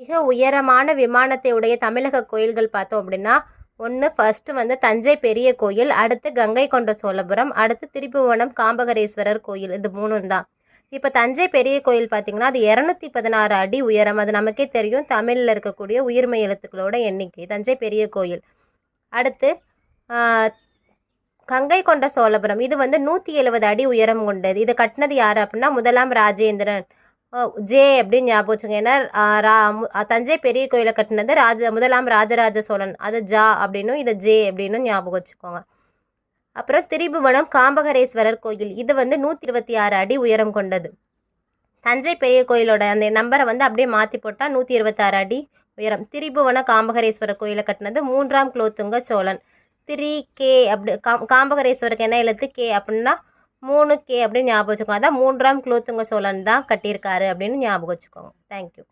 மிக உயரமான விமானத்தை உடைய தமிழக கோயில்கள் பார்த்தோம் அப்படின்னா, ஃபர்ஸ்ட்டு வந்து தஞ்சை பெரிய கோயில், அடுத்து கங்கை கொண்ட சோழபுரம், அடுத்து திரிபுவனம் காம்பகரேஸ்வரர் கோயில். இது 3ம் தான். இப்போ தஞ்சை பெரிய கோயில் பார்த்திங்கன்னா, அது 216 அடி உயரம். அது நமக்கே தெரியும், தமிழில் இருக்கக்கூடிய உயிர்மெய் எழுத்துக்களோட எண்ணிக்கை. தஞ்சை பெரிய கோயில். அடுத்து கங்கை கொண்ட சோழபுரம், இது வந்து 170 அடி உயரம் கொண்டது. இதை கட்டினது யார் அப்படின்னா, முதலாம் ராஜேந்திரன். ஜே அப்படின்னு ஞாபகம் வச்சுங்க. ஏன்னா தஞ்சை பெரிய கோயிலை கட்டினது முதலாம் ராஜராஜ சோழன். அது ஜா அப்படின்னும், இதை ஜே அப்படின்னு ஞாபகம் வச்சுக்கோங்க. அப்புறம் திரிபுவனம் காம்பகரேஸ்வரர் கோயில், இது வந்து 126 அடி உயரம் கொண்டது. தஞ்சை பெரிய கோயிலோட அந்த நம்பரை வந்து அப்படியே மாற்றி போட்டால் 126 அடி உயரம். திரிபுவன காம்பகரேஸ்வரர் கோயிலை கட்டினது 3ஆம் குலோத்துங்க சோழன். கே அப்படி காம்பகரேஸ்வருக்கு என்ன எழுத்து கே அப்படின்னா 3K அப்படின்னு ஞாபகம் வச்சுக்கோங்க. அதான் 3ஆம் குலோத்துங்க சோழன் தான் கட்டியிருக்காரு அப்படின்னு ஞாபகம் வச்சுக்கோங்க. தேங்க்யூ.